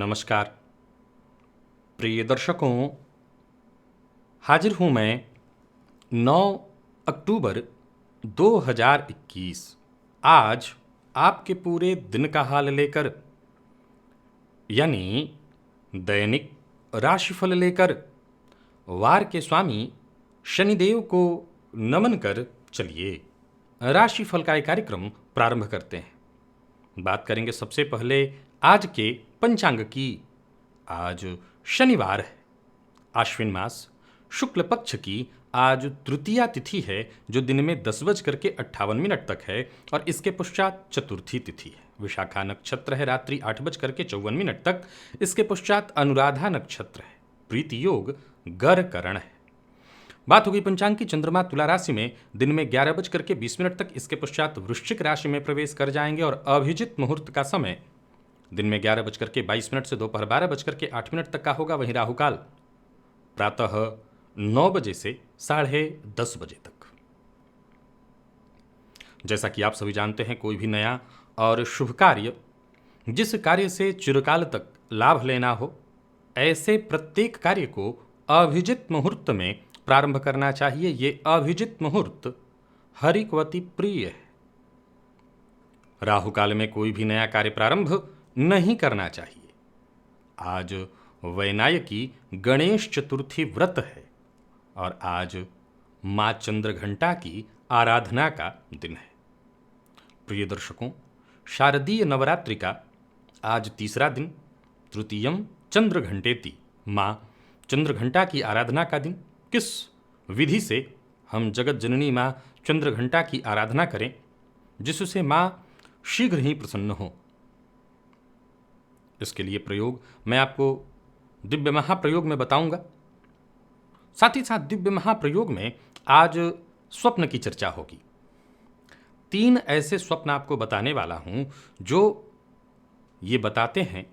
नमस्कार प्रिय दर्शकों, हाजिर हूँ मैं 9 अक्टूबर 2021 आज आपके पूरे दिन का हाल लेकर, यानी दैनिक राशिफल लेकर वार के स्वामी शनिदेव को नमन कर चलिए राशिफल का एक कार्यक्रम प्रारंभ करते हैं। बात करेंगे सबसे पहले आज के पंचांग की। आज शनिवार है, आश्विन मास शुक्ल पक्ष की आज तृतीया तिथि है, जो दिन में 10:58 तक है और इसके पश्चात चतुर्थी तिथि है। विशाखा नक्षत्र है, रात्रि 8:54 तक। इसके पश्चात अनुराधा नक्षत्र है। प्रीति योग गर करण है। बात होगी पंचांग की। चंद्रमा तुला राशि में दिन में 11:20 तक, इसके पश्चात वृश्चिक राशि में प्रवेश कर जाएंगे और अभिजित मुहूर्त का समय दिन में 11:22 से दोपहर 12:08 तक का होगा। वहीं राहुकाल प्रातः 9 बजे से 10:30 बजे तक। जैसा कि आप सभी जानते हैं, कोई भी नया और शुभ कार्य, जिस कार्य से चिरकाल तक लाभ लेना हो, ऐसे प्रत्येक कार्य को अभिजित मुहूर्त में प्रारंभ करना चाहिए। ये अभिजित मुहूर्त हरिकवती प्रिय है। राहुकाल में कोई भी नया कार्य प्रारंभ नहीं करना चाहिए। आज वैनायकी गणेश चतुर्थी व्रत है और आज माँ चंद्रघंटा की आराधना का दिन है। प्रिय दर्शकों, शारदीय नवरात्रि का आज तीसरा दिन, तृतीयम चंद्रघंटेति, माँ चंद्रघंटा की आराधना का दिन। किस विधि से हम जगत जननी माँ चंद्रघंटा की आराधना करें जिससे माँ शीघ्र ही प्रसन्न हो, इसके लिए प्रयोग मैं आपको दिव्य महाप्रयोग में बताऊंगा। साथ ही साथ दिव्य महाप्रयोग में आज स्वप्न की चर्चा होगी। 3 ऐसे स्वप्न आपको बताने वाला हूं जो ये बताते हैं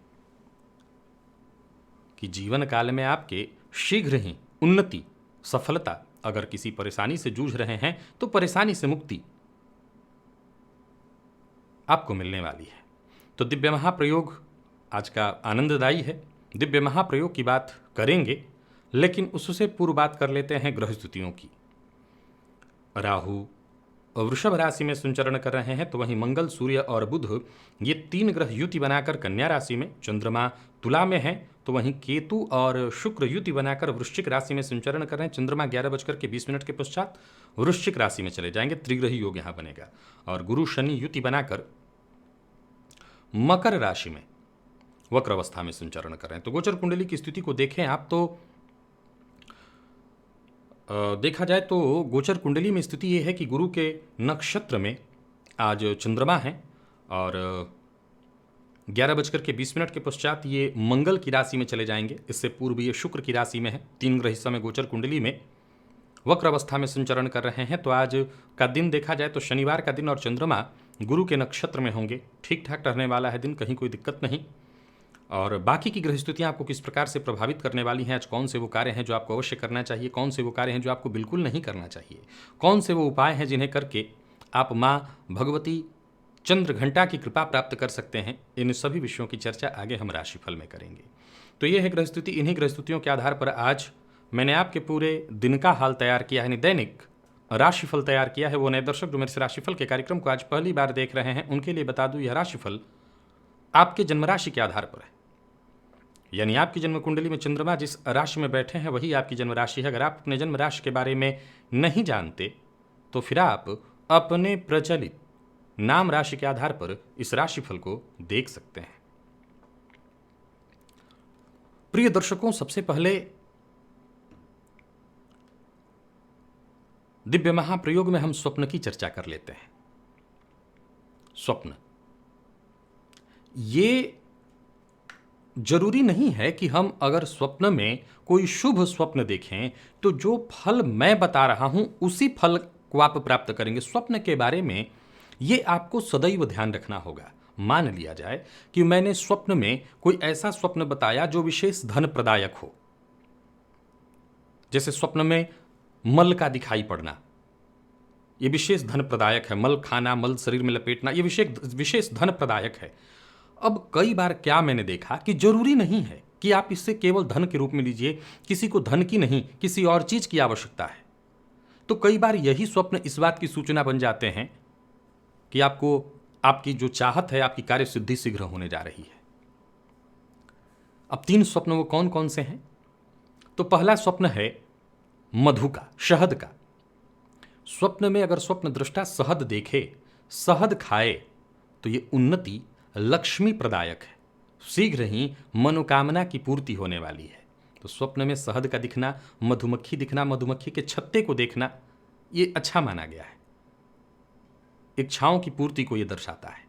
कि जीवन काल में आपके शीघ्र ही उन्नति, सफलता, अगर किसी परेशानी से जूझ रहे हैं तो परेशानी से मुक्ति आपको मिलने वाली है। तो दिव्य महाप्रयोग आज का आनंददायी है। दिव्य महाप्रयोग की बात करेंगे, लेकिन उससे पूर्व बात कर लेते हैं ग्रह स्थितियों की। राहु वृषभ राशि में संचरण कर रहे हैं, तो वहीं मंगल, सूर्य और बुध, ये 3 ग्रह युति बनाकर कन्या राशि में, चंद्रमा तुला में है, तो वहीं केतु और शुक्र युति बनाकर वृश्चिक राशि में संचरण कर रहे हैं। चंद्रमा 11:20 के पश्चात वृश्चिक राशि में चले जाएंगे, त्रिग्रही योग यहाँ बनेगा। और गुरु शनि युति बनाकर मकर राशि में वक्र अवस्था में संचरण कर रहे हैं। तो गोचर कुंडली की स्थिति को देखें आप, तो देखा जाए तो गोचर कुंडली में स्थिति ये है कि गुरु के नक्षत्र में आज चंद्रमा है और 11:20 के पश्चात ये मंगल की राशि में चले जाएंगे। इससे पूर्व ये शुक्र की राशि में है। 3 ग्रह इस समय गोचर कुंडली में वक्र अवस्था में संचरण कर रहे हैं। तो आज का दिन देखा जाए तो शनिवार का दिन और चंद्रमा गुरु के नक्षत्र में होंगे। ठीक ठाक रहने वाला है दिन, कहीं कोई दिक्कत नहीं। और बाकी की ग्रह स्थितियाँ आपको किस प्रकार से प्रभावित करने वाली हैं, आज कौन से वो कार्य हैं जो आपको अवश्य करना चाहिए, कौन से वो कार्य हैं जो आपको बिल्कुल नहीं करना चाहिए, कौन से वो उपाय हैं जिन्हें करके आप माँ भगवती चंद्रघंटा की कृपा प्राप्त कर सकते हैं, इन सभी विषयों की चर्चा आगे हम राशिफल में करेंगे। तो ये है ग्रह स्थिति। इन्हीं ग्रह स्थितियों के आधार पर आज मैंने आपके पूरे दिन का हाल तैयार किया है, यानी दैनिक राशिफल तैयार किया है। वो नए दर्शक जो मेरे से राशिफल के कार्यक्रम को आज पहली बार देख रहे हैं, उनके लिए बता दूं, यह राशिफल आपके जन्म राशि के आधार पर है, यानी आपकी जन्म कुंडली में चंद्रमा जिस राशि में बैठे हैं वही आपकी जन्म राशि है। अगर आप अपने जन्म राशि के बारे में नहीं जानते तो फिर आप अपने प्रचलित नाम राशि के आधार पर इस राशिफल को देख सकते हैं। प्रिय दर्शकों, सबसे पहले दिव्य महाप्रयोग में हम स्वप्न की चर्चा कर लेते हैं। स्वप्न, ये जरूरी नहीं है कि हम अगर स्वप्न में कोई शुभ स्वप्न देखें तो जो फल मैं बता रहा हूं उसी फल को आप प्राप्त करेंगे। स्वप्न के बारे में ये आपको सदैव ध्यान रखना होगा। मान लिया जाए कि मैंने स्वप्न में कोई ऐसा स्वप्न बताया जो विशेष धन प्रदायक हो, जैसे स्वप्न में मल का दिखाई पड़ना, ये विशेष धन प्रदायक है। मल खाना, मल शरीर में लपेटना, ये विशेष धन प्रदायक है। अब कई बार क्या मैंने देखा कि जरूरी नहीं है कि आप इससे केवल धन के रूप में लीजिए, किसी को धन की नहीं किसी और चीज की आवश्यकता है, तो कई बार यही स्वप्न इस बात की सूचना बन जाते हैं कि आपको आपकी जो चाहत है, आपकी कार्य सिद्धि शीघ्र होने जा रही है। अब 3 स्वप्न वो कौन कौन से हैं? तो पहला स्वप्न है मधु का, शहद का। स्वप्न में अगर स्वप्न दृष्टा शहद देखे, शहद खाए, तो ये उन्नति लक्ष्मी प्रदायक है, शीघ्र ही मनोकामना की पूर्ति होने वाली है। तो स्वप्न में शहद का दिखना, मधुमक्खी दिखना, मधुमक्खी के छत्ते को देखना, ये अच्छा माना गया है, इच्छाओं की पूर्ति को ये दर्शाता है।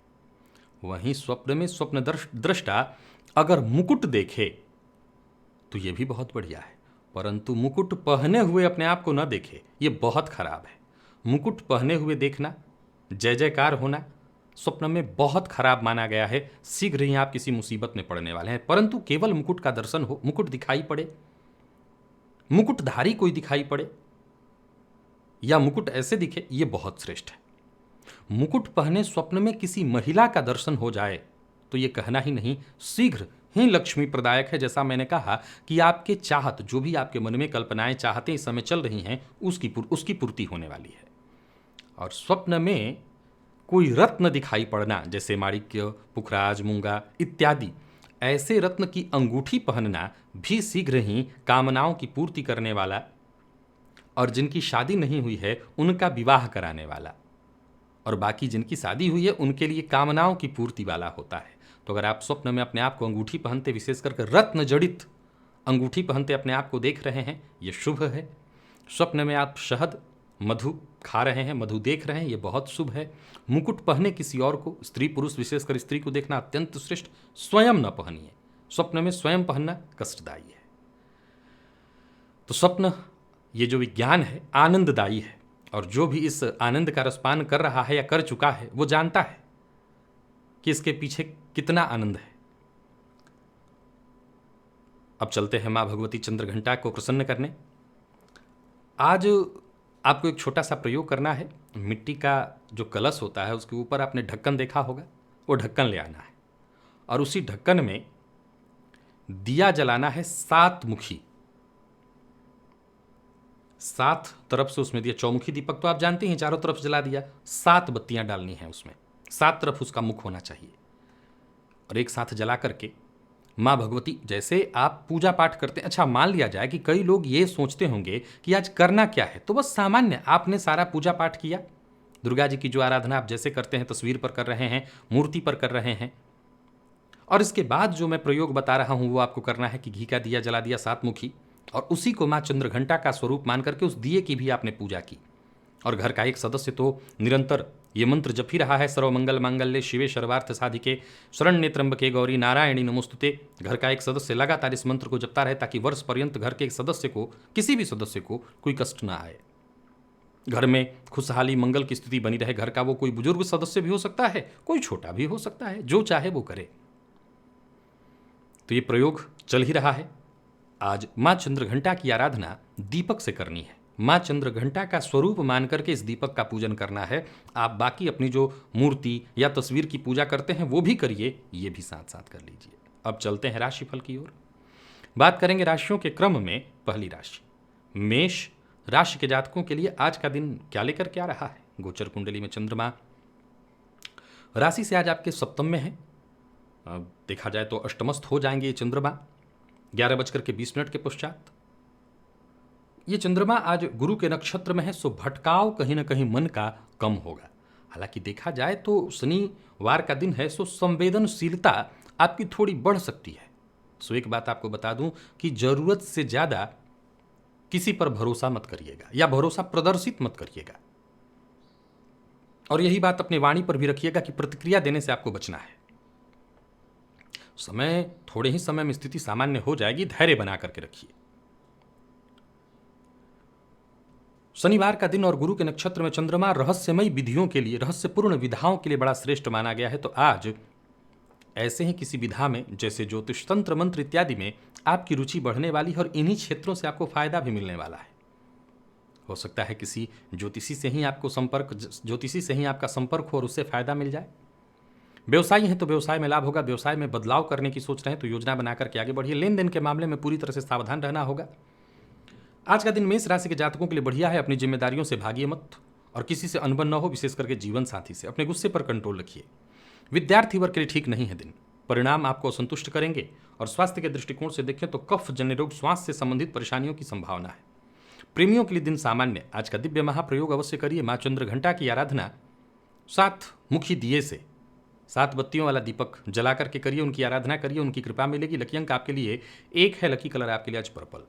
वहीं स्वप्न में स्वप्न दृष्टा अगर मुकुट देखे तो ये भी बहुत बढ़िया है, परंतु मुकुट पहने हुए अपने आप को न देखे, ये बहुत खराब है। मुकुट पहने हुए देखना, जय जयकार होना स्वप्न में बहुत खराब माना गया है, शीघ्र ही आप किसी मुसीबत में पड़ने वाले हैं। परंतु केवल मुकुट का दर्शन हो, मुकुट दिखाई पड़े, मुकुटधारी कोई दिखाई पड़े या मुकुट ऐसे दिखे, ये बहुत श्रेष्ठ है। मुकुट पहने स्वप्न में किसी महिला का दर्शन हो जाए तो ये कहना ही नहीं, शीघ्र ही लक्ष्मी प्रदायक है। जैसा मैंने कहा कि आपके चाहत, जो भी आपके मन में कल्पनाएं चाहते इस समय चल रही हैं, उसकी पूर्ति होने वाली है। और स्वप्न में कोई रत्न दिखाई पड़ना, जैसे माणिक्य, पुखराज, मूंगा इत्यादि, ऐसे रत्न की अंगूठी पहनना भी शीघ्र ही कामनाओं की पूर्ति करने वाला, और जिनकी शादी नहीं हुई है उनका विवाह कराने वाला, और बाकी जिनकी शादी हुई है उनके लिए कामनाओं की पूर्ति वाला होता है। तो अगर आप स्वप्न में अपने आप को अंगूठी पहनते, विशेष करके रत्न जड़ित अंगूठी पहनते अपने आप को देख रहे हैं, ये शुभ है। स्वप्न में आप शहद, मधु खा रहे हैं, मधु देख रहे हैं, ये बहुत शुभ है। मुकुट पहने किसी और को, स्त्री पुरुष विशेषकर स्त्री को देखना अत्यंत श्रेष्ठ। स्वयं न पहनिए, स्वप्न में स्वयं पहनना कष्टदायी है। तो स्वप्न, ये जो विज्ञान है, आनंददायी है, और जो भी इस आनंद का रसपान कर रहा है या कर चुका है वो जानता है कि इसके पीछे कितना आनंद है। अब चलते हैं मां भगवती चंद्रघंटा को प्रसन्न करने। आज आपको एक छोटा सा प्रयोग करना है। मिट्टी का जो कलश होता है उसके ऊपर आपने ढक्कन देखा होगा, वो ढक्कन ले आना है और उसी ढक्कन में दिया जलाना है 7 मुखी। 7 तरफ से उसमें दिया, चौमुखी दीपक तो आप जानते हैं, चारों तरफ जला दिया, 7 बत्तियां डालनी है उसमें, 7 तरफ उसका मुख होना चाहिए। और एक साथ जला करके माँ भगवती, जैसे आप पूजा पाठ करते हैं, अच्छा मान लिया जाए कि कई लोग ये सोचते होंगे कि आज करना क्या है, तो बस सामान्य आपने सारा पूजा पाठ किया, दुर्गा जी की जो आराधना आप जैसे करते हैं, तस्वीर पर कर रहे हैं, मूर्ति पर कर रहे हैं, और इसके बाद जो मैं प्रयोग बता रहा हूं वो आपको करना है कि घी का दिया जला दिया 7 मुखी, और उसी को माँ चंद्रघंटा का स्वरूप मान करके उस दिए की भी आपने पूजा की। और घर का एक सदस्य तो निरंतर ये मंत्र जप ही रहा है, सर्वमंगल मांगल्ये शिवे सर्वार्थ साधिके शरण्ये त्र्यंबके गौरी नारायणी नमोस्तुते। घर का एक सदस्य लगातार इस मंत्र को जपता रहे ताकि वर्ष पर्यंत घर के एक सदस्य को, किसी भी सदस्य को कोई कष्ट ना आए, घर में खुशहाली मंगल की स्थिति बनी रहे। घर का वो कोई बुजुर्ग सदस्य भी हो सकता है, कोई छोटा भी हो सकता है, जो चाहे वो करे। तो ये प्रयोग चल ही रहा है। आज माँ चंद्रघंटा की आराधना दीपक से करनी है, माँ चंद्रघंटा का स्वरूप मान करके इस दीपक का पूजन करना है। आप बाकी अपनी जो मूर्ति या तस्वीर की पूजा करते हैं वो भी करिए, ये भी साथ साथ कर लीजिए। अब चलते हैं राशिफल की ओर। बात करेंगे राशियों के क्रम में। पहली राशि मेष राशि के जातकों के लिए आज का दिन क्या लेकर क्या रहा है। गोचर कुंडली में चंद्रमा राशि से आज आपके सप्तम में है। देखा जाए तो अष्टमस्थ हो जाएंगे ये चंद्रमा 11:20 के पश्चात। ये चंद्रमा आज गुरु के नक्षत्र में है, सो भटकाव कहीं ना कहीं मन का कम होगा। हालांकि देखा जाए तो शनिवार का दिन है, सो संवेदनशीलता आपकी थोड़ी बढ़ सकती है। सो एक बात आपको बता दूं कि जरूरत से ज्यादा किसी पर भरोसा मत करिएगा या भरोसा प्रदर्शित मत करिएगा। और यही बात अपनी वाणी पर भी रखिएगा कि प्रतिक्रिया देने से आपको बचना है। समय, थोड़े ही समय में स्थिति सामान्य हो जाएगी, धैर्य बना करके रखिए। शनिवार का दिन और गुरु के नक्षत्र में चंद्रमा रहस्यमय विधियों के लिए, रहस्यपूर्ण विधाओं के लिए बड़ा श्रेष्ठ माना गया है। तो आज ऐसे ही किसी विधा में, जैसे ज्योतिष, तंत्र, मंत्र इत्यादि में आपकी रुचि बढ़ने वाली है और इन्हीं क्षेत्रों से आपको फायदा भी मिलने वाला है। हो सकता है किसी ज्योतिषी से ही आपका संपर्क हो और उससे फायदा मिल जाए। व्यवसायी हैं तो व्यवसाय में लाभ होगा, व्यवसाय में बदलाव करने की सोच रहे हैं तो योजना बनाकर के आगे बढ़िए। लेन देन के मामले में पूरी तरह से सावधान रहना होगा। आज का दिन मेष राशि के जातकों के लिए बढ़िया है। अपनी जिम्मेदारियों से भागिए मत और किसी से अनबन न हो, विशेष करके जीवन साथी से। अपने गुस्से पर कंट्रोल रखिए। विद्यार्थी वर्ग के लिए ठीक नहीं है दिन, परिणाम आपको असंतुष्ट करेंगे। और स्वास्थ्य के दृष्टिकोण से देखें तो कफ जन्य रोग, श्वास से संबंधित परेशानियों की संभावना है। प्रेमियों के लिए दिन सामान्य। आज का दिव्य महाप्रयोग अवश्य करिए। माँ चंद्रघंटा की आराधना 7 मुखी दिए से, 7 बत्तियों वाला दीपक जला करके करिए, उनकी आराधना करिए, उनकी कृपा मिलेगी। लकी अंक आपके लिए 1 है, लकी कलर आपके लिए आज पर्पल।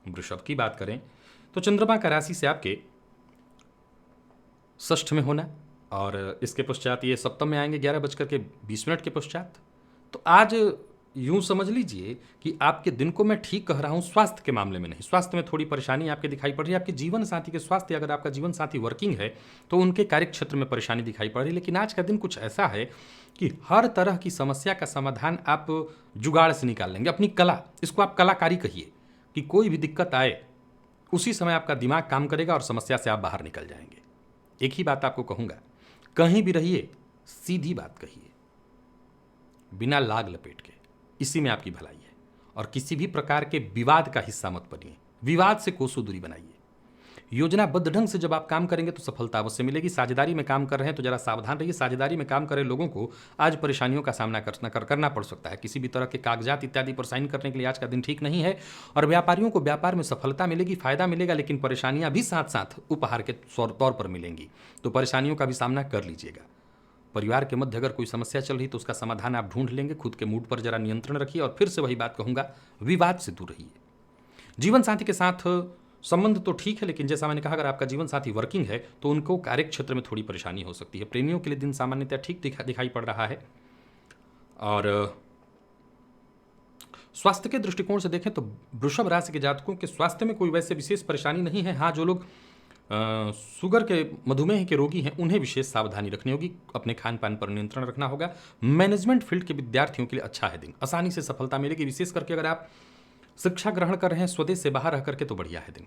वृषभ की बात करें तो चंद्रमा का राशि से आपके षष्ठ में होना और इसके पश्चात ये सप्तम में आएंगे 11:20 के पश्चात। तो आज यूं समझ लीजिए कि आपके दिन को मैं ठीक कह रहा हूं, स्वास्थ्य के मामले में नहीं। स्वास्थ्य में थोड़ी परेशानी आपके दिखाई पड़ रही है। आपके जीवन साथी के स्वास्थ्य, अगर आपका जीवन साथी वर्किंग है तो उनके कार्य क्षेत्र में परेशानी दिखाई पड़ रही है। लेकिन आज का दिन कुछ ऐसा है कि हर तरह की समस्या का समाधान आप जुगाड़ से निकाल लेंगे। अपनी कला, इसको आप कलाकारी कहिए, कि कोई भी दिक्कत आए उसी समय आपका दिमाग काम करेगा और समस्या से आप बाहर निकल जाएंगे। एक ही बात आपको कहूंगा, कहीं भी रहिए सीधी बात कहिए, बिना लाग लपेट के। इसी में आपकी भलाई है। और किसी भी प्रकार के विवाद का हिस्सा मत बनिए। विवाद से कोसों दूरी बनाइए। योजनाबद्ध ढंग से जब आप काम करेंगे तो सफलता अवश्य मिलेगी। साझेदारी में काम कर रहे हैं तो जरा सावधान रहिए। साझेदारी में काम कर रहे लोगों को आज परेशानियों का सामना करना पड़ सकता है। किसी भी तरह के कागजात इत्यादि पर साइन करने के लिए आज का दिन ठीक नहीं है। और व्यापारियों को व्यापार में सफलता मिलेगी, फायदा मिलेगा, लेकिन परेशानियां भी साथ साथ उपहार के तौर पर मिलेंगी। तो परेशानियों का भी सामना कर लीजिएगा। परिवार के मध्य अगर कोई समस्या चल रही तो उसका समाधान आप ढूंढ लेंगे। खुद के मूड पर जरा नियंत्रण रखिए। और फिर से वही बात कहूंगा, विवाद से दूर रहिए। जीवन साथी के साथ संबंध तो ठीक है, लेकिन जैसा मैंने कहा, अगर आपका जीवन साथी वर्किंग है तो उनको कार्य क्षेत्र में थोड़ी परेशानी हो सकती है। प्रेमियों के लिए दिन सामान्यतः ठीक दिखाई पड़ रहा है। और स्वास्थ्य के दृष्टिकोण से देखें तो वृषभ राशि के जातकों के स्वास्थ्य में कोई वैसे विशेष परेशानी नहीं है। हाँ, जो लोग शुगर के, मधुमेह के रोगी हैं उन्हें विशेष सावधानी रखनी होगी। अपने खान पान पर नियंत्रण रखना होगा। मैनेजमेंट फील्ड के विद्यार्थियों के लिए अच्छा है दिन, आसानी से सफलता मिलेगी। विशेष करके अगर आप शिक्षा ग्रहण कर रहे हैं स्वदेश से बाहर रह करके तो बढ़िया है दिन।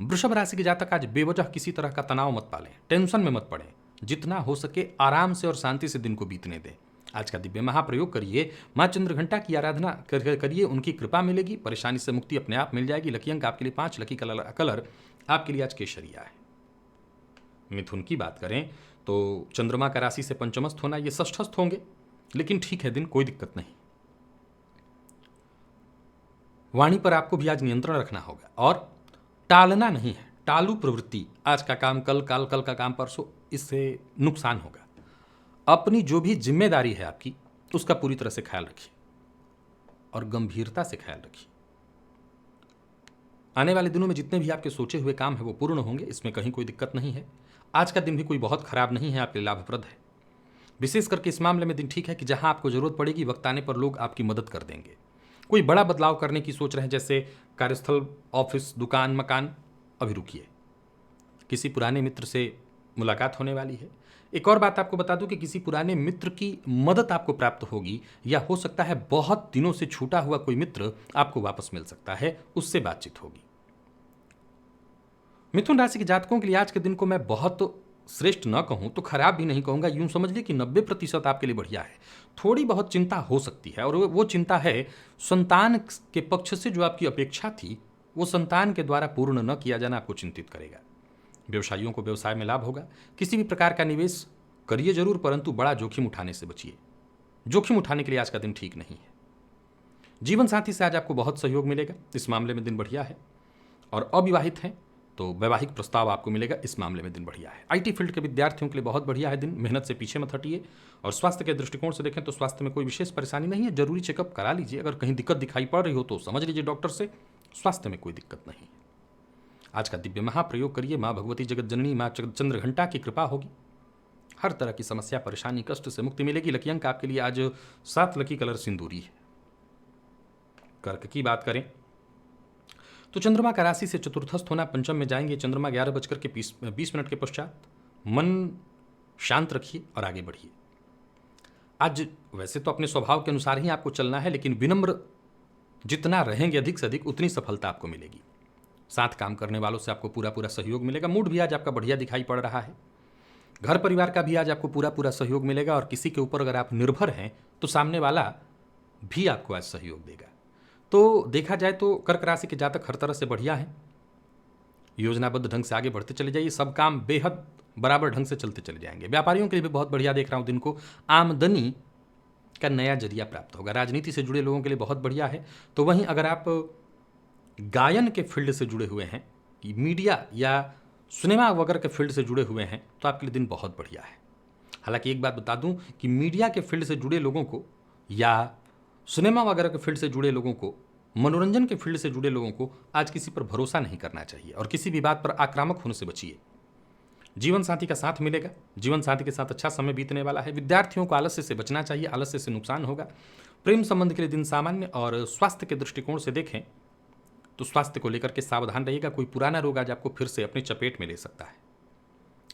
वृषभ राशि के जातक आज बेवजह किसी तरह का तनाव मत पालें, टेंशन में मत पड़ें। जितना हो सके आराम से और शांति से दिन को बीतने दें। आज का दिव्य महाप्रयोग करिए। माँ चंद्रघंटा की आराधना करिए, उनकी कृपा मिलेगी। परेशानी से मुक्ति अपने आप मिल जाएगी। लकी अंक आपके लिए 5, लकी कलर आपके लिए आज केसरिया है। मिथुन की बात करें तो चंद्रमा का राशि से पंचमस्थ होना, ये षष्ठस्थ होंगे, लेकिन ठीक है दिन, कोई दिक्कत नहीं। वाणी पर आपको भी आज नियंत्रण रखना होगा और टालना नहीं है। टालू प्रवृत्ति, आज का काम कल, कल का काम परसों, इससे नुकसान होगा। अपनी जो भी जिम्मेदारी है आपकी, उसका पूरी तरह से ख्याल रखिए और गंभीरता से ख्याल रखिए। आने वाले दिनों में जितने भी आपके सोचे हुए काम है वो पूर्ण होंगे, इसमें कहीं कोई दिक्कत नहीं है। आज का दिन भी कोई बहुत खराब नहीं है, आपके लाभप्रद है। विशेष करके इस मामले में दिन ठीक है कि जहां आपको जरूरत पड़ेगी वक्त आने पर लोग आपकी मदद कर देंगे। कोई बड़ा बदलाव करने की सोच रहे हैं, जैसे कार्यस्थल, ऑफिस, दुकान, मकान, अभी रुकिए। किसी पुराने मित्र से मुलाकात होने वाली है। एक और बात आपको बता दूं कि किसी पुराने मित्र की मदद आपको प्राप्त होगी, या हो सकता है बहुत दिनों से छूटा हुआ कोई मित्र आपको वापस मिल सकता है, उससे बातचीत होगी। मिथुन राशि के जातकों के लिए आज के दिन को मैं बहुत श्रेष्ठ न कहूं तो खराब भी नहीं कहूंगा। यूं समझ लीजिए कि 90% आपके लिए बढ़िया है। थोड़ी बहुत चिंता हो सकती है, और वो चिंता है संतान के पक्ष से जो आपकी अपेक्षा थी वो संतान के द्वारा पूर्ण न किया जाना आपको चिंतित करेगा। व्यवसायियों को व्यवसाय में लाभ होगा। किसी भी प्रकार का निवेश करिए जरूर, परंतु बड़ा जोखिम उठाने से बचिए। जोखिम उठाने के लिए आज का दिन ठीक नहीं है। जीवन साथी से आज आपको बहुत सहयोग मिलेगा, इस मामले में दिन बढ़िया है। और अविवाहित हैं तो वैवाहिक प्रस्ताव आपको मिलेगा, इस मामले में दिन बढ़िया है। आईटी फील्ड के विद्यार्थियों के लिए बहुत बढ़िया है दिन, मेहनत से पीछे मत हटिए। और स्वास्थ्य के दृष्टिकोण से देखें तो स्वास्थ्य में कोई विशेष परेशानी नहीं है। जरूरी चेकअप करा लीजिए। अगर कहीं दिक्कत दिखाई पड़ रही हो तो समझ लीजिए डॉक्टर से। स्वास्थ्य में कोई दिक्कत नहीं है। आज का दिव्य महाप्रयोग करिए। माँ भगवती जगत जननी माँ चंद्रघंटा की कृपा होगी। हर तरह की समस्या, परेशानी, कष्ट से मुक्ति मिलेगी। लकी अंक आपके लिए आज 7, लकी कलर सिंदूरी है। कर्क की बात करें तो चंद्रमा का राशि से चतुर्थस्थ होना, पंचम में जाएंगे। चंद्रमा 11:20 के पश्चात। मन शांत रखिए और आगे बढ़िए। आज वैसे तो अपने स्वभाव के अनुसार ही आपको चलना है, लेकिन विनम्र जितना रहेंगे अधिक से अधिक उतनी सफलता आपको मिलेगी। साथ काम करने वालों से आपको पूरा सहयोग मिलेगा। मूड भी आज आपका बढ़िया दिखाई पड़ रहा है। घर परिवार का भी आज आपको पूरा पूरा सहयोग मिलेगा और किसी के ऊपर अगर आप निर्भर हैं तो सामने वाला भी आपको आज सहयोग देगा। तो देखा जाए तो कर्क राशि के जातक हर तरह से बढ़िया हैं, योजनाबद्ध ढंग से आगे बढ़ते चले जाइए, सब काम बेहद बराबर ढंग से चलते चले जाएंगे। व्यापारियों के लिए भी बहुत बढ़िया देख रहा हूँ दिन को, आमदनी का नया जरिया प्राप्त होगा। राजनीति से जुड़े लोगों के लिए बहुत बढ़िया है। तो वहीं अगर आप गायन के फील्ड से जुड़े हुए हैं, मीडिया या सिनेमा वगैरह के फील्ड से जुड़े हुए हैं, तो आपके लिए दिन बहुत बढ़िया है। हालांकि एक बात बता दूं कि मीडिया के फील्ड से जुड़े लोगों को या सिनेमा वगैरह के फील्ड से जुड़े लोगों को, मनोरंजन के फील्ड से जुड़े लोगों को आज किसी पर भरोसा नहीं करना चाहिए और किसी भी बात पर आक्रामक होने से बचिए। जीवन साथी का साथ मिलेगा, जीवन साथी के साथ अच्छा समय बीतने वाला है। विद्यार्थियों को आलस्य से बचना चाहिए, आलस्य से नुकसान होगा। प्रेम संबंध के लिए दिन सामान्य और स्वास्थ्य के दृष्टिकोण से देखें तो स्वास्थ्य को लेकर के सावधान रहिएगा। कोई पुराना रोग आज आपको फिर से अपनी चपेट में ले सकता है।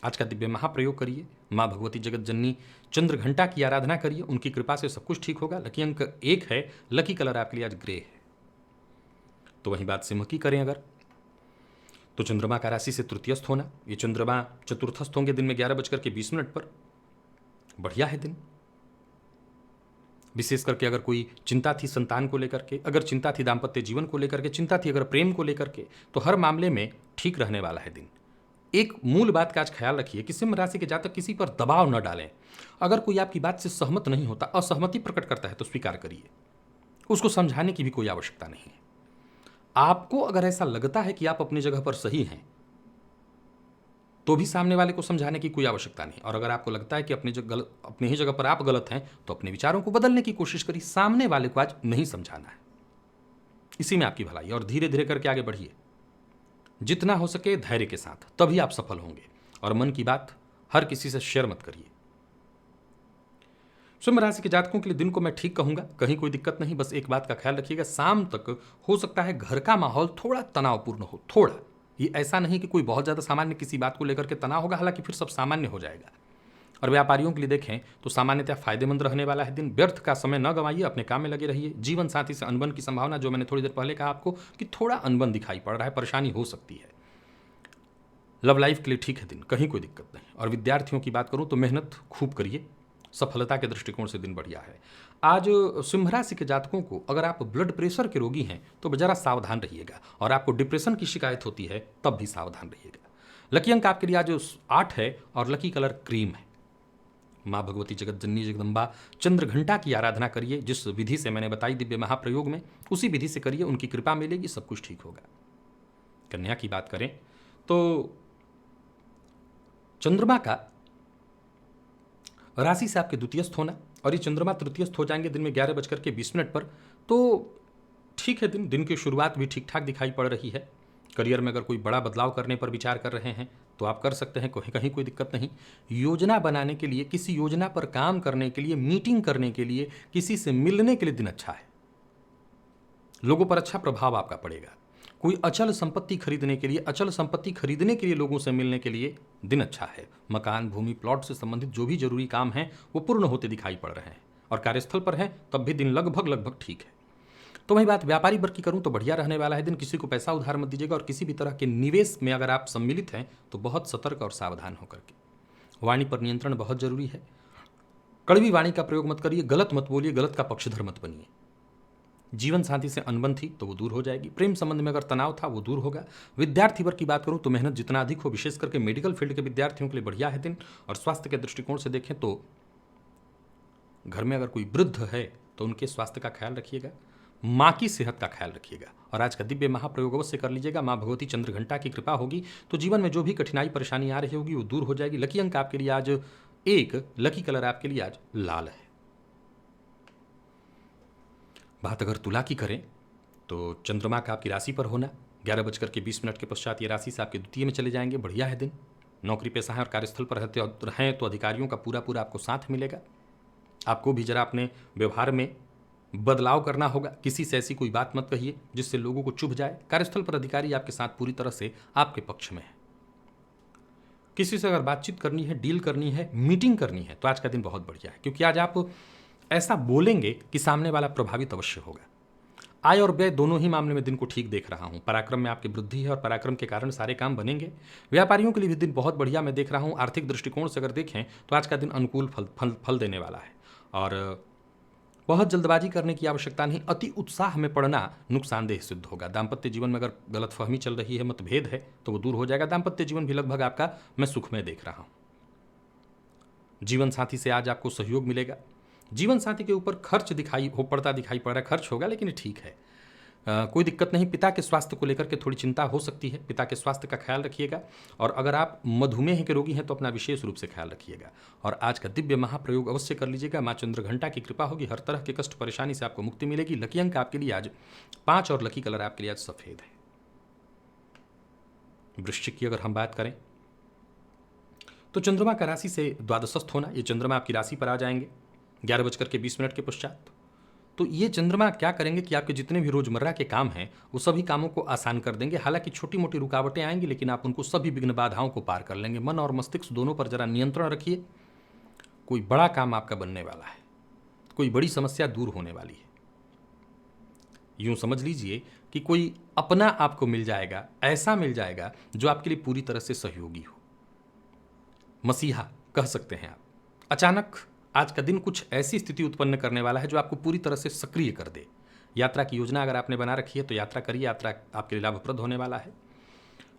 आज का दिव्य महाप्रयोग करिए, माँ भगवती जगत जननी चंद्र घंटा की आराधना करिए, उनकी कृपा से सब कुछ ठीक होगा। लकी अंक 1 है, लकी कलर आपके लिए आज ग्रे है। तो वहीं बात सिंह की करें अगर, तो चंद्रमा का राशि से तृतीयस्थ होना, ये चंद्रमा चतुर्थस्थ होंगे दिन में 11:20 पर। बढ़िया है दिन, विशेष करके अगर कोई चिंता थी संतान को लेकर के, अगर चिंता थी दाम्पत्य जीवन को लेकर के, चिंता थी अगर प्रेम को लेकर के, तो हर मामले में ठीक रहने वाला है दिन। एक मूल बात का आज ख्याल रखिए कि सिंह राशि के जातक किसी पर दबाव न डालें। अगर कोई आपकी बात से सहमत नहीं होता, असहमति प्रकट करता है, तो स्वीकार करिए, उसको समझाने की भी कोई आवश्यकता नहीं है। आपको अगर ऐसा लगता है कि आप अपनी जगह पर सही हैं, तो भी सामने वाले को समझाने की कोई आवश्यकता नहीं। और अगर आपको लगता है कि अपनी ही जगह पर आप गलत हैं, तो अपने विचारों को बदलने की कोशिश करिए। सामने वाले को आज नहीं समझाना है, इसी में आपकी भलाई। और धीरे धीरे करके आगे बढ़िए, जितना हो सके धैर्य के साथ, तभी आप सफल होंगे। और मन की बात हर किसी से शेयर मत करिए। सिंह राशि के जातकों के लिए दिन को मैं ठीक कहूंगा, कहीं कोई दिक्कत नहीं। बस एक बात का ख्याल रखिएगा, शाम तक हो सकता है घर का माहौल थोड़ा तनावपूर्ण हो, थोड़ा। ये ऐसा नहीं कि कोई बहुत ज़्यादा सामान्य किसी बात को लेकर के तनाव होगा, हालांकि फिर सब सामान्य हो जाएगा। और व्यापारियों के लिए देखें तो सामान्यतः फायदेमंद रहने वाला है दिन। व्यर्थ का समय न गंवाइए, अपने काम में लगे रहिए। जीवन साथी से अनबन की संभावना, जो मैंने थोड़ी देर पहले कहा आपको कि थोड़ा अनबन दिखाई पड़ रहा है, परेशानी हो सकती है। लव लाइफ के लिए ठीक है दिन, कहीं कोई दिक्कत नहीं। और विद्यार्थियों की बात करूं तो मेहनत खूब करिए, सफलता के दृष्टिकोण से दिन बढ़िया है। आज सिंह राशि के जातकों को अगर आप ब्लड प्रेशर के रोगी हैं तो जरा सावधान रहिएगा, और आपको डिप्रेशन की शिकायत होती है तब भी सावधान रहिएगा। लकी अंक आपके लिए आज 8 है और लकी कलर क्रीम है। माँ भगवती जगत जननी जगदम्बा चंद्र घंटा की आराधना करिए, जिस विधि से मैंने बताई दिव्य महाप्रयोग में, उसी विधि से करिए, उनकी कृपा मिलेगी, सब कुछ ठीक होगा। कन्या की बात करें तो चंद्रमा का राशि से आपके द्वितीयस्थ होना, और ये चंद्रमा तृतीयस्थ हो जाएंगे दिन में 11:20 पर। तो ठीक है दिन की शुरुआत भी ठीक ठाक दिखाई पड़ रही है। करियर में अगर कोई बड़ा बदलाव करने पर विचार कर रहे हैं तो आप कर सकते हैं, कहीं कोई दिक्कत नहीं। योजना बनाने के लिए, किसी योजना पर काम करने के लिए, मीटिंग करने के लिए, किसी से मिलने के लिए दिन अच्छा है। लोगों पर अच्छा प्रभाव आपका पड़ेगा। कोई अचल संपत्ति खरीदने के लिए, लोगों से मिलने के लिए दिन अच्छा है। मकान, भूमि, प्लॉट से संबंधित जो भी जरूरी काम हैं वो पूर्ण होते दिखाई पड़ रहे हैं। और कार्यस्थल पर हैं तब भी दिन लगभग ठीक है। तो वही बात व्यापारी वर्ग की करूं तो बढ़िया रहने वाला है दिन। किसी को पैसा उधार मत दीजिएगा, और किसी भी तरह के निवेश में अगर आप सम्मिलित हैं तो बहुत सतर्क और सावधान होकर के। वाणी पर नियंत्रण बहुत जरूरी है। कड़वी वाणी का प्रयोग मत करिए, गलत मत बोलिए, गलत का पक्षधर मत बनिए। जीवन साथी से अनबन थी तो वो दूर हो जाएगी। प्रेम संबंध में अगर तनाव था वो दूर होगा। विद्यार्थी वर्ग की बात करूं तो मेहनत जितना अधिक हो, विशेष करके मेडिकल फील्ड के विद्यार्थियों के लिए बढ़िया है दिन। और स्वास्थ्य के दृष्टिकोण से देखें तो घर में अगर कोई वृद्ध है तो उनके स्वास्थ्य का ख्याल रखिएगा, माँ की सेहत का ख्याल रखिएगा। और आज का दिव्य महाप्रयोग अवश्य कर लीजिएगा। माँ भगवती चंद्र घंटा की कृपा होगी तो जीवन में जो भी कठिनाई परेशानी आ रही होगी वो दूर हो जाएगी। लकी अंक आपके लिए आज 1, लकी कलर आपके लिए आज लाल है। बात अगर तुला की करें तो चंद्रमा का आपकी राशि पर होना, 11:20 के पश्चात ये राशि से आपके द्वितीय में चले जाएंगे। बढ़िया है दिन। नौकरी पेशा है और कार्यस्थल पर रहते हैं तो अधिकारियों का पूरा आपको साथ मिलेगा। आपको भी जरा अपने व्यवहार में बदलाव करना होगा। किसी से ऐसी कोई बात मत कहिए जिससे लोगों को चुभ जाए। कार्यस्थल पर अधिकारी आपके साथ पूरी तरह से आपके पक्ष में है। किसी से अगर बातचीत करनी है, डील करनी है, मीटिंग करनी है तो आज का दिन बहुत बढ़िया है, क्योंकि आज आप ऐसा बोलेंगे कि सामने वाला प्रभावित अवश्य होगा। आय और व्यय दोनों ही मामले में दिन को ठीक देख रहा हूं। पराक्रम में आपकी वृद्धि है और पराक्रम के कारण सारे काम बनेंगे। व्यापारियों के लिए भी दिन बहुत बढ़िया मैं देख रहा हूं। आर्थिक दृष्टिकोण से अगर देखें तो आज का दिन अनुकूल फल देने वाला है और बहुत जल्दबाजी करने की आवश्यकता नहीं। अति उत्साह में पड़ना नुकसानदेह सिद्ध होगा। दाम्पत्य जीवन में अगर गलतफहमी चल रही है, मतभेद है, तो वो दूर हो जाएगा। दाम्पत्य जीवन भी लगभग आपका मैं सुखमय देख रहा हूं। जीवन साथी से आज आपको सहयोग मिलेगा। जीवन साथी के ऊपर खर्च दिखाई पड़ रहा है, खर्च होगा लेकिन ठीक है, कोई दिक्कत नहीं। पिता के स्वास्थ्य को लेकर के थोड़ी चिंता हो सकती है, पिता के स्वास्थ्य का ख्याल रखिएगा। और अगर आप मधुमेह के रोगी हैं तो अपना विशेष रूप से ख्याल रखिएगा। और आज का दिव्य महाप्रयोग अवश्य कर लीजिएगा। माँ चंद्रघंटा की कृपा होगी, हर तरह के कष्ट परेशानी से आपको मुक्ति मिलेगी। लकी अंक आपके लिए आज 5 और लकी कलर आपके लिए आज सफेद है। वृश्चिक की अगर हम बात करें तो चंद्रमा का राशि से द्वादशस्थ होना, ये चंद्रमा आपकी राशि पर आ जाएंगे 11:20 के पश्चात। तो ये चंद्रमा क्या करेंगे कि आपके जितने भी रोजमर्रा के काम हैं वो सभी कामों को आसान कर देंगे। हालांकि छोटी मोटी रुकावटें आएंगी लेकिन आप उनको सभी विघ्न बाधाओं को पार कर लेंगे। मन और मस्तिष्क दोनों पर जरा नियंत्रण रखिए। कोई बड़ा काम आपका बनने वाला है, कोई बड़ी समस्या दूर होने वाली है। यूं समझ लीजिए कि कोई अपना आपको मिल जाएगा, ऐसा मिल जाएगा जो आपके लिए पूरी तरह से सहयोगी हो। मसीहा कह सकते हैं आप। अचानक आज का दिन कुछ ऐसी स्थिति उत्पन्न करने वाला है जो आपको पूरी तरह से सक्रिय कर दे। यात्रा की योजना अगर आपने बना रखी है तो यात्रा करिए, यात्रा आपके लिए लाभप्रद होने वाला है।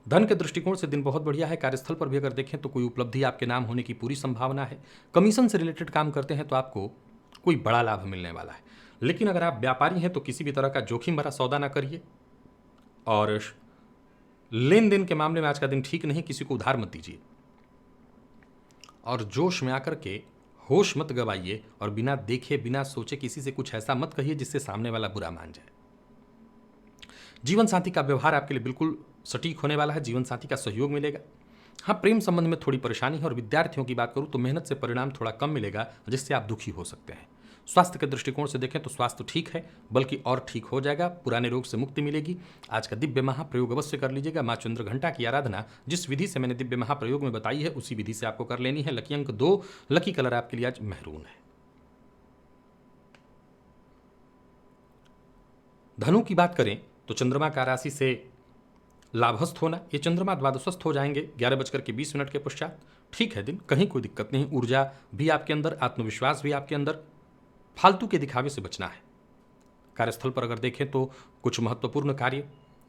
धन के दृष्टिकोण से दिन बहुत बढ़िया है। कार्यस्थल पर भी अगर देखें तो कोई उपलब्धि आपके नाम होने की पूरी संभावना है। कमीशन से रिलेटेड काम करते हैं तो आपको कोई बड़ा लाभ मिलने वाला है। लेकिन अगर आप व्यापारी हैं तो किसी भी तरह का जोखिम भरा सौदा ना करिए। और लेन देन के मामले में आज का दिन ठीक नहीं, किसी को उधार मत दीजिए। और जोश में आकर के होश मत गवाइए और बिना देखे बिना सोचे किसी से कुछ ऐसा मत कहिए जिससे सामने वाला बुरा मान जाए। जीवन साथी का व्यवहार आपके लिए बिल्कुल सटीक होने वाला है। जीवन साथी का सहयोग मिलेगा। हाँ, प्रेम संबंध में थोड़ी परेशानी है। और विद्यार्थियों की बात करूं तो मेहनत से परिणाम थोड़ा कम मिलेगा जिससे आप दुखी हो सकते हैं। स्वास्थ्य के दृष्टिकोण से देखें तो स्वास्थ्य ठीक है, बल्कि और ठीक हो जाएगा। पुराने रोग से मुक्ति मिलेगी। आज का दिव्य महाप्रयोग अवश्य कर लीजिएगा। माँ चंद्रघंटा की आराधना जिस विधि से मैंने दिव्य महाप्रयोग में बताई है उसी विधि से आपको कर लेनी है। लकी अंक 2, लकी कलर आपके लिए आज मेहरून है। धनु की बात करें तो चंद्रमा का राशि से लाभस्थ होना, ये चंद्रमा द्वादशस्थ हो जाएंगे 11:20 के पश्चात। ठीक है दिन, कहीं कोई दिक्कत नहीं। ऊर्जा भी आपके अंदर, आत्मविश्वास भी आपके अंदर। फालतू के दिखावे से बचना है। कार्यस्थल पर अगर देखें तो कुछ महत्वपूर्ण कार्य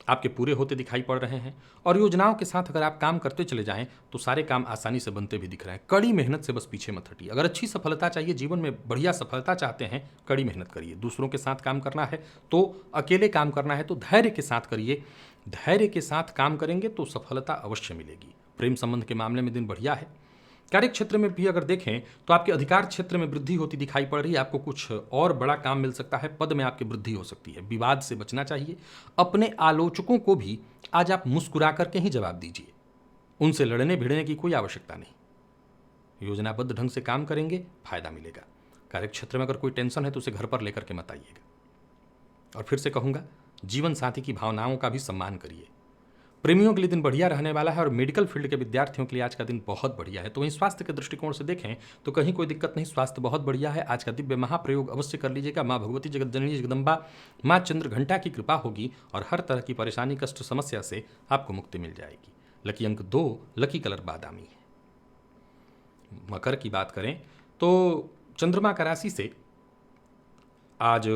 आपके पूरे होते दिखाई पड़ रहे हैं। और योजनाओं के साथ अगर आप काम करते चले जाएं तो सारे काम आसानी से बनते भी दिख रहे हैं। कड़ी मेहनत से बस पीछे मत हटिए। अगर अच्छी सफलता चाहिए, जीवन में बढ़िया सफलता चाहते हैं, कड़ी मेहनत करिए। दूसरों के साथ काम करना है तो अकेले काम करना है तो धैर्य के साथ करिए। धैर्य के साथ काम करेंगे तो सफलता अवश्य मिलेगी। प्रेम संबंध के मामले में दिन बढ़िया है। कार्य क्षेत्र में भी अगर देखें तो आपके अधिकार क्षेत्र में वृद्धि होती दिखाई पड़ रही है। आपको कुछ और बड़ा काम मिल सकता है, पद में आपकी वृद्धि हो सकती है। विवाद से बचना चाहिए। अपने आलोचकों को भी आज आप मुस्कुरा करके ही जवाब दीजिए। उनसे लड़ने भिड़ने की कोई आवश्यकता नहीं। योजनाबद्ध ढंग से काम करेंगे, फायदा मिलेगा। कार्य क्षेत्र में अगर कोई टेंशन है तो उसे घर पर लेकर के मत आइएगा। और फिर से कहूंगा, जीवन साथी की भावनाओं का भी सम्मान करिए। प्रेमियों के लिए दिन बढ़िया रहने वाला है। और मेडिकल फील्ड के विद्यार्थियों के लिए आज का दिन बहुत बढ़िया है। तो वहीं स्वास्थ्य के दृष्टिकोण से देखें तो कहीं कोई दिक्कत नहीं, स्वास्थ्य बहुत बढ़िया है। आज का दिव्य महाप्रयोग अवश्य कर लीजिएगा। माँ भगवती जगत जननी जगदम्बा माँ चंद्रघंटा की कृपा होगी और हर तरह की परेशानी कष्ट समस्या से आपको मुक्ति मिल जाएगी। लकी अंक 2, लकी कलर बादामी है। मकर की बात करें तो चंद्रमा का राशि से आज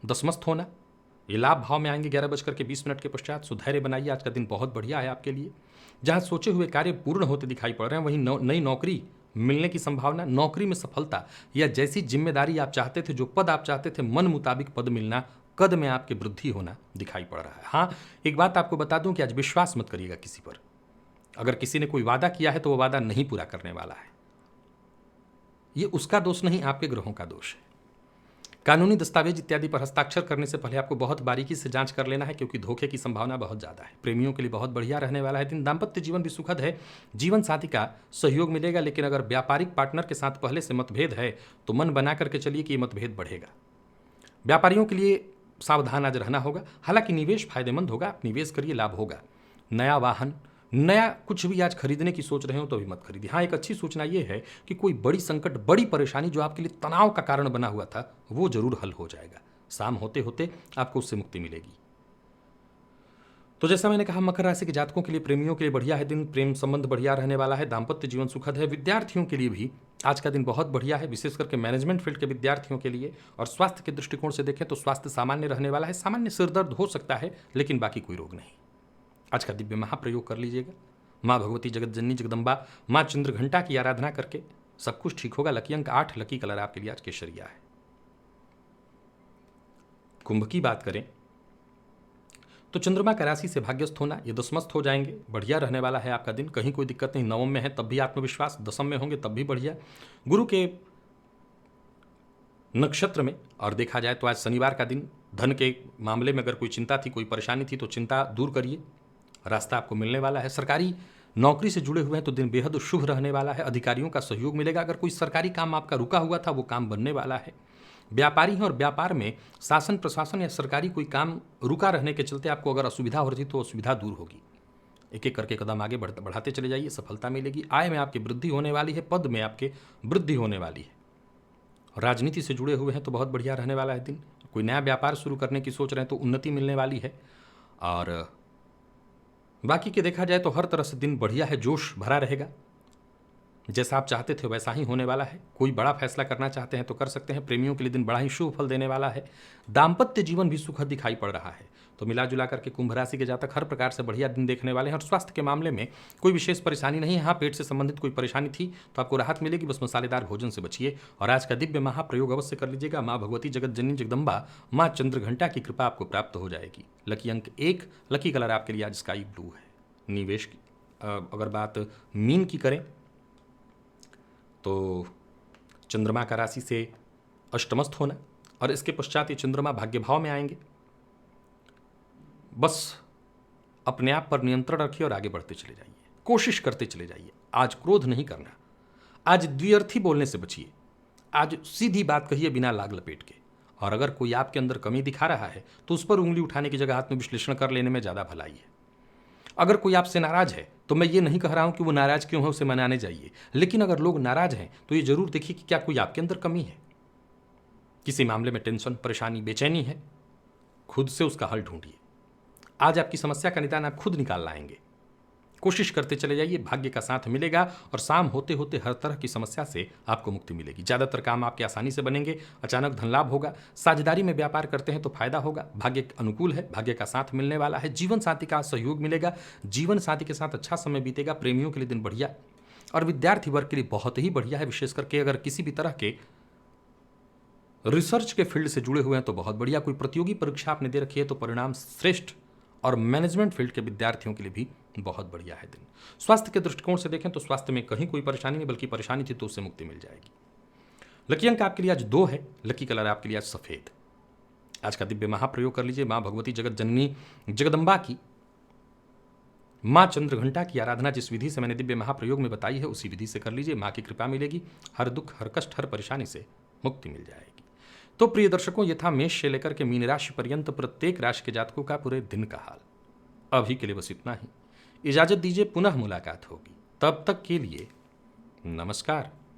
दसमस्थ होना, ये लाभ भाव में आएंगे 11:20 के पश्चात। सुधैर्य बनाइए। आज का दिन बहुत बढ़िया है आपके लिए। जहां सोचे हुए कार्य पूर्ण होते दिखाई पड़ रहे हैं वहीं नई नौकरी मिलने की संभावना, नौकरी में सफलता या जैसी जिम्मेदारी आप चाहते थे, जो पद आप चाहते थे, मन मुताबिक पद मिलना, कद में आपकी वृद्धि होना दिखाई पड़ रहा है। हाँ, एक बात आपको बता दूं कि आज विश्वास मत करिएगा किसी पर। अगर किसी ने कोई वादा किया है तो वो वादा नहीं पूरा करने वाला है। ये उसका दोष नहीं, आपके ग्रहों का दोष है। कानूनी दस्तावेज इत्यादि पर हस्ताक्षर करने से पहले आपको बहुत बारीकी से जांच कर लेना है, क्योंकि धोखे की संभावना बहुत ज़्यादा है। प्रेमियों के लिए बहुत बढ़िया रहने वाला है दिन। दाम्पत्य जीवन भी सुखद है। जीवन साथी का सहयोग मिलेगा। लेकिन अगर व्यापारिक पार्टनर के साथ पहले से मतभेद है तो मन बना करके चलिए कि ये मतभेद बढ़ेगा। व्यापारियों के लिए सावधान आज रहना होगा। हालांकि निवेश फायदेमंद होगा, आप निवेश करिए, लाभ होगा। नया वाहन, नया कुछ भी आज खरीदने की सोच रहे हो तो अभी मत खरीदिए। हाँ, एक अच्छी सूचना ये है कि कोई बड़ी संकट, बड़ी परेशानी जो आपके लिए तनाव का कारण बना हुआ था वो जरूर हल हो जाएगा। शाम होते होते आपको उससे मुक्ति मिलेगी। तो जैसा मैंने कहा, मकर राशि के जातकों के लिए, प्रेमियों के लिए बढ़िया है दिन। प्रेम संबंध बढ़िया रहने वाला है। दाम्पत्य जीवन सुखद है। विद्यार्थियों के लिए भी आज का दिन बहुत बढ़िया है, विशेष करके मैनेजमेंट फील्ड के विद्यार्थियों के लिए। और स्वास्थ्य के दृष्टिकोण से देखें तो स्वास्थ्य सामान्य रहने वाला है। सामान्य सिरदर्द हो सकता है, लेकिन बाकी कोई रोग नहीं। आज का दिव्य महाप्रयोग कर लीजिएगा। माँ भगवती जगत जननी जगदम्बा माँ चंद्रघंटा की आराधना करके सब कुछ ठीक होगा। लकी अंक 8, लकी कलर आपके लिए आज केसरिया है। कुंभ की बात करें तो चंद्रमा का राशि से भाग्यस्थ होना, ये दशमस्थ हो जाएंगे। बढ़िया रहने वाला है आपका दिन, कहीं कोई दिक्कत नहीं। नवम में है तब भी आत्मविश्वास, दशम में होंगे तब भी बढ़िया। गुरु के नक्षत्र में, और देखा जाए तो आज शनिवार का दिन, धन के मामले में अगर कोई चिंता थी, कोई परेशानी थी तो चिंता दूर करिए, रास्ता आपको मिलने वाला है। सरकारी नौकरी से जुड़े हुए हैं तो दिन बेहद शुभ रहने वाला है। अधिकारियों का सहयोग मिलेगा। अगर कोई सरकारी काम आपका रुका हुआ था वो काम बनने वाला है। व्यापारी हैं और व्यापार में शासन प्रशासन या सरकारी कोई काम रुका रहने के चलते आपको अगर असुविधा हो रही तो असुविधा दूर होगी। एक एक करके कदम आगे बढ़ाते चले जाइए, सफलता मिलेगी। आय में आपकी वृद्धि होने वाली है। पद में आपके वृद्धि होने वाली है। राजनीति से जुड़े हुए हैं तो बहुत बढ़िया रहने वाला है दिन। कोई नया व्यापार शुरू करने की सोच रहे हैं तो उन्नति मिलने वाली है। और बाकी के देखा जाए तो हर तरह से दिन बढ़िया है, जोश भरा रहेगा। जैसा आप चाहते थे वैसा ही होने वाला है। कोई बड़ा फैसला करना चाहते हैं तो कर सकते हैं। प्रेमियों के लिए दिन बड़ा ही शुभ फल देने वाला है। दाम्पत्य जीवन भी सुखद दिखाई पड़ रहा है। तो मिला जुला करके कुंभ राशि के जातक हर प्रकार से बढ़िया दिन देखने वाले हैं। और स्वास्थ्य के मामले में कोई विशेष परेशानी नहीं है। हाँ, पेट से संबंधित कोई परेशानी थी तो आपको राहत मिलेगी, बस मसालेदार भोजन से बचिए। और आज का दिव्य महाप्रयोग अवश्य कर लीजिएगा। माँ भगवती जगत जननी जगदम्बा माँ चंद्रघंटा की कृपा आपको प्राप्त हो जाएगी। लकी अंक 1, लकी कलर आपके लिए आज स्काई ब्लू है। निवेश की अगर बात मीन की करें तो चंद्रमा का राशि से अष्टमस्थ होना, और इसके पश्चात ये चंद्रमा भाग्य भाव में आएंगे। बस अपने आप पर नियंत्रण रखिए और आगे बढ़ते चले जाइए, कोशिश करते चले जाइए। आज क्रोध नहीं करना, आज द्व्यर्थी बोलने से बचिए, आज सीधी बात कहिए बिना लाग लपेट के। और अगर कोई आपके अंदर कमी दिखा रहा है तो उस पर उंगली उठाने की जगह आत्मविश्लेषण कर लेने में ज़्यादा भलाई है। अगर कोई आपसे नाराज है तो मैं ये नहीं कह रहा हूं कि वो नाराज क्यों है, उसे मनाने जाइए। लेकिन अगर लोग नाराज हैं तो ये जरूर देखिए कि क्या कोई आपके अंदर कमी है, किसी मामले में टेंशन, परेशानी, बेचैनी है, खुद से उसका हल ढूंढिए। आज आपकी समस्या का निदान आप खुद निकाल लाएंगे। कोशिश करते चले जाइए, भाग्य का साथ मिलेगा। और शाम होते होते हर तरह की समस्या से आपको मुक्ति मिलेगी। ज़्यादातर काम आपके आसानी से बनेंगे। अचानक धन लाभ होगा। साझेदारी में व्यापार करते हैं तो फायदा होगा। भाग्य अनुकूल है, भाग्य का साथ मिलने वाला है। जीवन साथी का सहयोग मिलेगा। जीवन साथी के साथ अच्छा समय बीतेगा। प्रेमियों के लिए दिन बढ़िया, और विद्यार्थी वर्ग के लिए बहुत ही बढ़िया है। विशेष करके अगर किसी भी तरह के रिसर्च के फील्ड से जुड़े हुए हैं तो बहुत बढ़िया। कोई प्रतियोगी परीक्षा आपने दे रखी है तो परिणाम श्रेष्ठ। और मैनेजमेंट फील्ड के विद्यार्थियों के लिए भी बहुत बढ़िया है दिन। स्वास्थ्य के दृष्टिकोण से देखें तो स्वास्थ्य में कहीं कोई परेशानी नहीं, बल्कि परेशानी थी तो उससे मुक्ति मिल जाएगी। लकी अंक आपके लिए आज 2 है। लकी कलर आपके लिए आज सफेद। आज का दिव्य महाप्रयोग कर लीजिए। माँ भगवती जगत जननी जगदम्बा की, माँ चंद्रघंटा की आराधना जिस विधि से मैंने दिव्य महाप्रयोग में बताई है उसी विधि से कर लीजिए। माँ की कृपा मिलेगी। हर दुख, हर कष्ट, हर परेशानी से मुक्ति मिल जाएगी। तो प्रिय दर्शकों, ये था मेष से लेकर के मीन राशि पर्यंत प्रत्येक राशि के जातकों का पूरे दिन का हाल। अभी के लिए बस इतना ही। इजाजत दीजिए, पुनः मुलाकात होगी। तब तक के लिए नमस्कार।